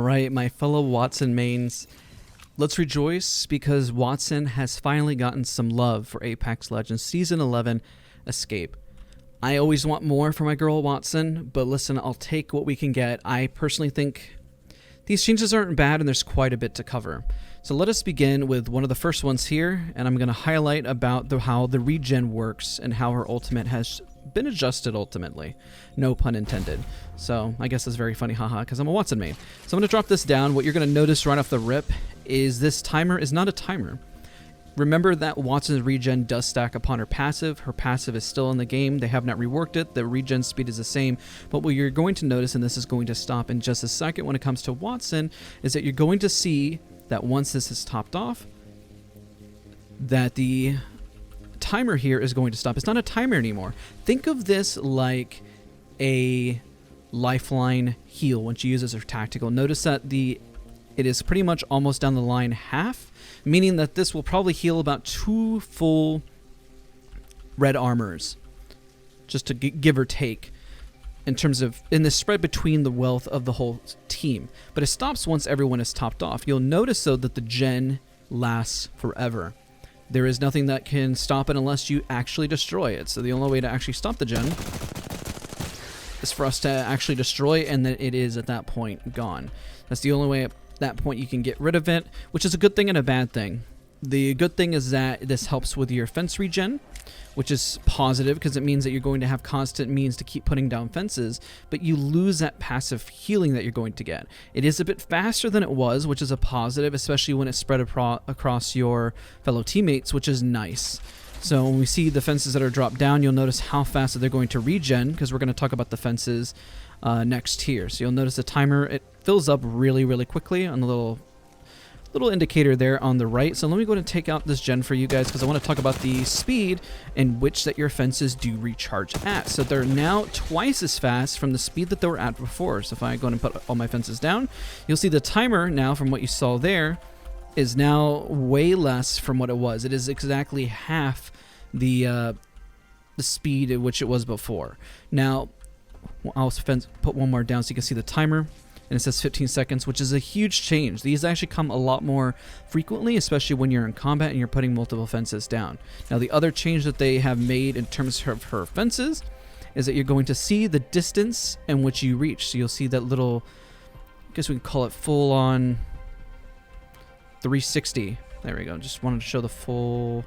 Alright, my fellow Wattson mains, let's rejoice because Wattson has finally gotten some love for Apex Legends Season 11 Escape. I always want more for my girl Wattson, but listen, I'll take what we can get. I personally think these changes aren't bad and there's quite a bit to cover. So let us begin with one of the first ones here, and I'm going to highlight about how the regen works and how her ultimate has been adjusted ultimately. No pun intended. So I guess that's very funny, haha, because I'm a Wattson main. So I'm going to drop this down. What you're going to notice right off the rip is this timer is not a timer. Remember that Wattson's regen does stack upon her passive. Her passive is still in the game. They have not reworked it. The regen speed is the same. But what you're going to notice, and this is going to stop in just a second when it comes to Wattson, is that you're going to see that once this is topped off, that the timer here is going to stop. It's not a timer anymore. Think of this like a lifeline heal when she uses her tactical. Notice that it is pretty much almost down the line half, meaning that this will probably heal about 2 full red armors, just to give or take, in terms of in the spread between the wealth of the whole team. But it stops once everyone is topped off. You'll notice though that the gen lasts forever. There is nothing that can stop it unless you actually destroy it. So the only way to actually stop the gen is for us to actually destroy it, and then it is at that point gone. That's the only way at that point you can get rid of it, which is a good thing and a bad thing. The good thing is that this helps with your fence regen, which is positive because it means that you're going to have constant means to keep putting down fences, but you lose that passive healing that you're going to get. It is a bit faster than it was, which is a positive, especially when it's spread across your fellow teammates, which is nice. So when we see the fences that are dropped down, you'll notice how fast they're going to regen, because we're going to talk about the fences next here. So you'll notice the timer, it fills up really, really quickly on the little indicator there on the right. So let me go ahead and take out this gen for you guys, because I want to talk about the speed in which that your fences do recharge at. So they're now twice as fast from the speed that they were at before. So if I go ahead and put all my fences down, you'll see the timer now from what you saw there is now way less from what it was. It is exactly half the speed at which it was before. Now I'll put one more down so you can see the timer, and it says 15 seconds, which is a huge change. These actually come a lot more frequently, especially when you're in combat and you're putting multiple fences down. Now the other change that they have made in terms of her fences is that you're going to see the distance in which you reach. So you'll see that little, I guess we can call it full on 360. There we go. Just wanted to show the full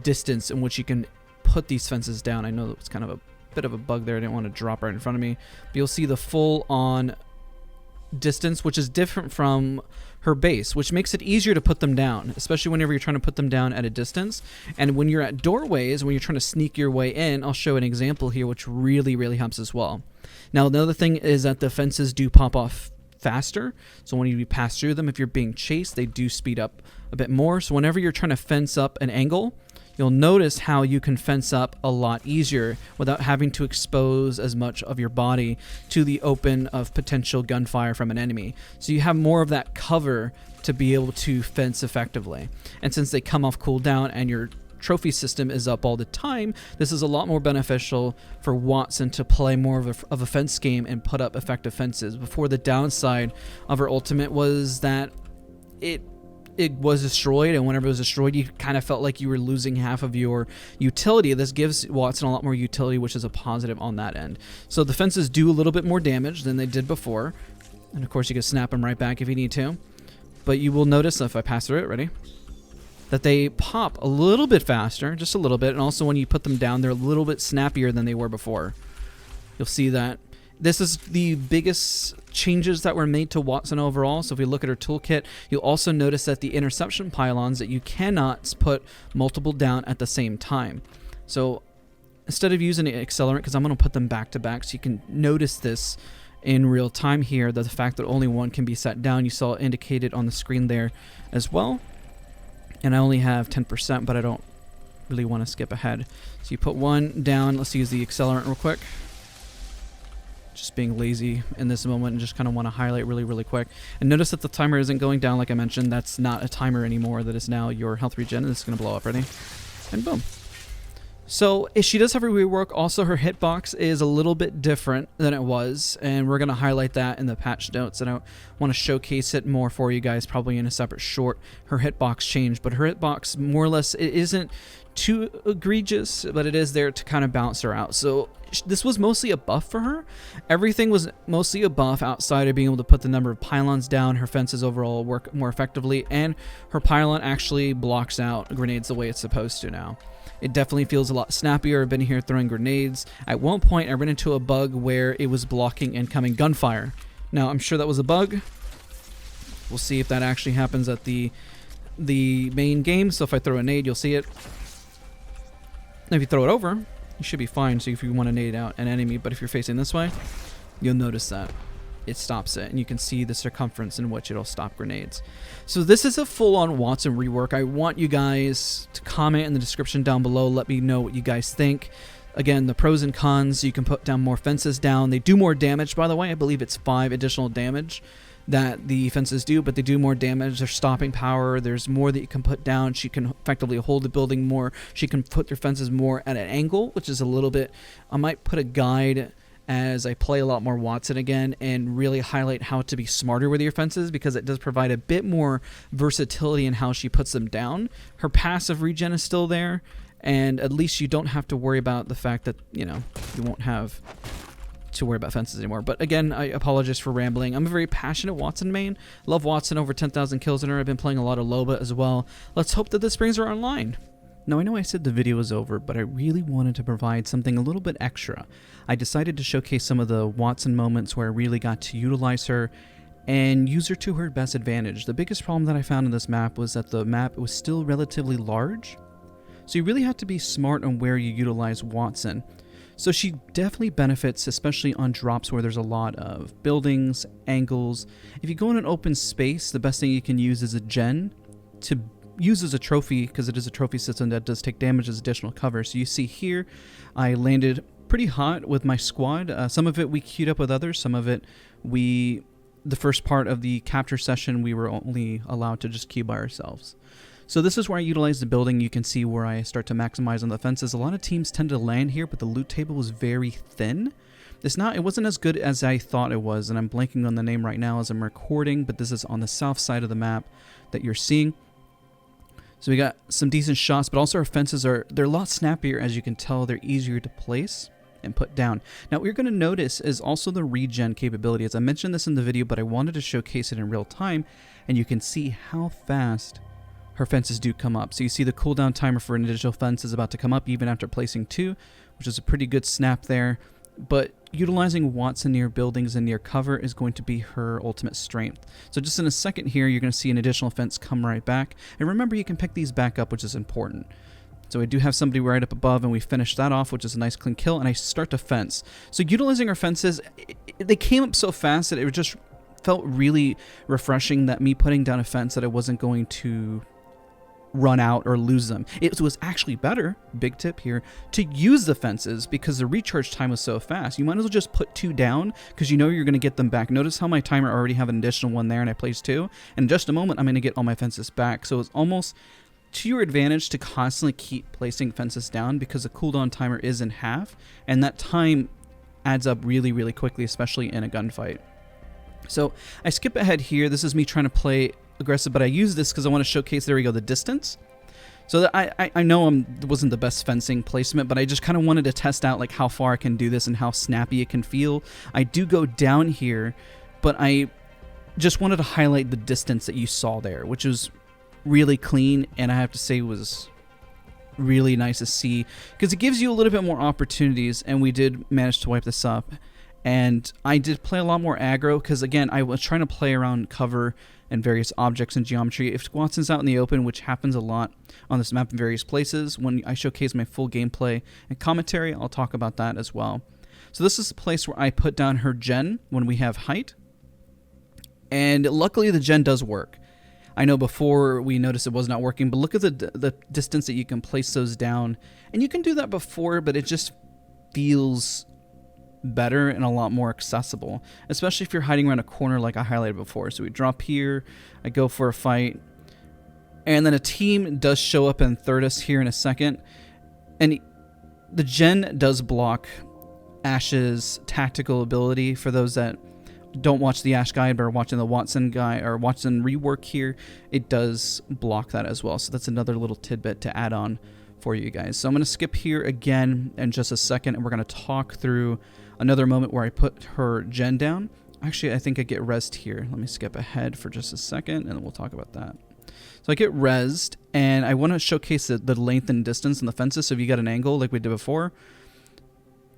distance in which you can put these fences down. I know that was kind of a bit of a bug there. I didn't want to drop right in front of me. But you'll see the full on distance, which is different from her base, which makes it easier to put them down, especially whenever you're trying to put them down at a distance. And when you're at doorways, when you're trying to sneak your way in, I'll show an example here, which really, really helps as well. Now, the other thing is that the fences do pop off faster. So when you pass through them, if you're being chased, they do speed up a bit more. So whenever you're trying to fence up an angle, you'll notice how you can fence up a lot easier without having to expose as much of your body to the open of potential gunfire from an enemy. So you have more of that cover to be able to fence effectively. And since they come off cooldown and your trophy system is up all the time, this is a lot more beneficial for Wattson to play more of a fence game and put up effective fences. Before, the downside of her ultimate was that it was destroyed, and whenever it was destroyed, you kind of felt like you were losing half of your utility. This gives Wattson a lot more utility, which is a positive on that end. So the fences do a little bit more damage than they did before, and of course you can snap them right back if you need to. But you will notice, if I pass through it, ready, that they pop a little bit faster, just a little bit, and also when you put them down, they're a little bit snappier than they were before. You'll see that this is the biggest changes that were made to Wattson overall. So if we look at her toolkit, you'll also notice that the interception pylons, that you cannot put multiple down at the same time. So instead of using an accelerant, because I'm going to put them back to back so you can notice this in real time here, that the fact that only one can be set down, you saw it indicated on the screen there as well. And I only have 10%, but I don't really want to skip ahead. So you put one down. Let's use the accelerant real quick. Just being lazy in this moment and just kind of want to highlight really, really quick. And notice that the timer isn't going down like I mentioned. That's not a timer anymore. That is now your health regen. And this is going to blow up. Ready? And boom. So she does have a rework. Also, her hitbox is a little bit different than it was, and we're going to highlight that in the patch notes, and I want to showcase it more for you guys probably in a separate short. Her hitbox changed, but her hitbox, more or less, it isn't too egregious, but it is there to kind of balance her out. So this was mostly a buff for her. Everything was mostly a buff outside of being able to put the number of pylons down. Her fences overall work more effectively, and her pylon actually blocks out grenades the way it's supposed to now. It definitely feels a lot snappier. I've been here throwing grenades. At one point, I ran into a bug where it was blocking incoming gunfire. Now, I'm sure that was a bug. We'll see if that actually happens at the main game. So if I throw a nade, you'll see it. If you throw it over, you should be fine. So if you want to nade out an enemy, but if you're facing this way, you'll notice that it stops it, and you can see the circumference in which it'll stop grenades. So this is a full-on Wattson rework. I want you guys to comment in the description down below. Let me know what you guys think. Again, the pros and cons. You can put down more fences down. They do more damage, by the way. I believe it's 5 additional damage that the fences do, but they do more damage. There's stopping power. There's more that you can put down. She can effectively hold the building more. She can put their fences more at an angle, which is a little bit... I might put a guide as I play a lot more Wattson again and really highlight how to be smarter with your fences, because it does provide a bit more versatility in how she puts them down. Her passive regen is still there, and at least you don't have to worry about the fact that, you know, you won't have to worry about fences anymore. But again, I apologize for rambling. I'm a very passionate Wattson main. Love Wattson, over 10,000 kills in her. I've been playing a lot of Loba as well. Let's hope that this brings her online. Now, I know I said the video was over, but I really wanted to provide something a little bit extra. I decided to showcase some of the Wattson moments where I really got to utilize her and use her to her best advantage. The biggest problem that I found in this map was that the map was still relatively large, so you really have to be smart on where you utilize Wattson. So she definitely benefits, especially on drops where there's a lot of buildings, angles. If you go in an open space, the best thing you can use is a gen to use as a trophy, because it is a trophy system that does take damage as additional cover. So you see here, I landed pretty hot with my squad. Some of it we queued up with others, some of it the first part of the capture session, we were only allowed to just queue by ourselves. So this is where I utilize the building. You can see where I start to maximize on the fences. A lot of teams tend to land here, but the loot table was very thin. It wasn't as good as I thought it was, and I'm blanking on the name right now as I'm recording, but this is on the south side of the map that you're seeing. So we got some decent shots, but also our fences they're a lot snappier. As you can tell, they're easier to place and put down. Now, what you're going to notice is also the regen capability. As I mentioned this in the video, but I wanted to showcase it in real time, and you can see how fast her fences do come up. So you see the cooldown timer for an additional fence is about to come up even after placing 2, which is a pretty good snap there. But utilizing Wattson near buildings and near cover is going to be her ultimate strength. So just in a second here, you're going to see an additional fence come right back. And remember, you can pick these back up, which is important. So I do have somebody right up above, and we finish that off, which is a nice clean kill, and I start to fence. So utilizing our fences, they came up so fast that it just felt really refreshing, that me putting down a fence that I wasn't going to run out or lose them. It was actually better, big tip here, to use the fences because the recharge time was so fast. You might as well just put 2 down because you know you're going to get them back. Notice how my timer already have an additional 1 there, and I placed 2. And in just a moment, I'm going to get all my fences back. So it's almost to your advantage to constantly keep placing fences down because the cooldown timer is in half, and that time adds up really, really quickly, especially in a gunfight. So I skip ahead here. This is me trying to play aggressive, but I use this because I want to showcase, there we go, the distance. So that I know it wasn't the best fencing placement, but I just kind of wanted to test out like how far I can do this and how snappy it can feel. I do go down here, but I just wanted to highlight the distance that you saw there, which was really clean, and I have to say was really nice to see because it gives you a little bit more opportunities, and we did manage to wipe this up. And I did play a lot more aggro because, again, I was trying to play around cover and various objects and geometry. If Wattson's out in the open, which happens a lot on this map in various places, when I showcase my full gameplay and commentary, I'll talk about that as well. So this is the place where I put down her gen when we have height. And luckily the gen does work. I know before we noticed it was not working, but look at the distance that you can place those down. And you can do that before, but it just feels better and a lot more accessible, especially if you're hiding around a corner like I highlighted before. So we drop here, I go for a fight, and then a team does show up and third us here in a second, and the gen does block Ash's tactical ability. For those that don't watch the Ash guide but are watching the Wattson guide or Wattson rework here, it does block that as well. So that's another little tidbit to add on for you guys. So I'm going to skip here again in just a second, and we're going to talk through another moment where I put her gen down. Actually, I think I get rezzed here. Let me skip ahead for just a second, and then we'll talk about that. So I get rezzed, and I want to showcase the length and distance in the fences. So if you got an angle like we did before,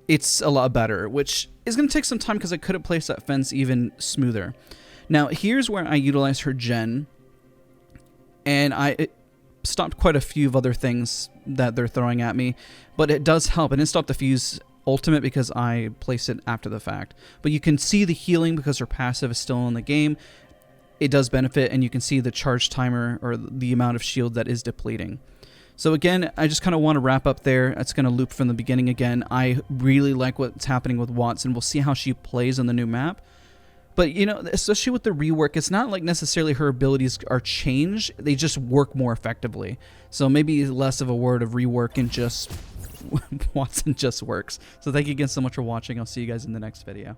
it's a lot better, which is going to take some time because I could have placed that fence even smoother. Now, here's where I utilize her gen, and it stopped quite a few of other things that they're throwing at me, but it does help. And it stopped the fuse ultimate because I placed it after the fact. But you can see the healing because her passive is still in the game. It does benefit, and you can see the charge timer or the amount of shield that is depleting. So again, I just kind of want to wrap up there. It's going to loop from the beginning again. I really like what's happening with Wattson. We'll see how she plays on the new map. But, you know, especially with the rework, it's not like necessarily her abilities are changed. They just work more effectively. So maybe less of a word of rework and just Wattson just works. So thank you again so much for watching. I'll see you guys in the next video.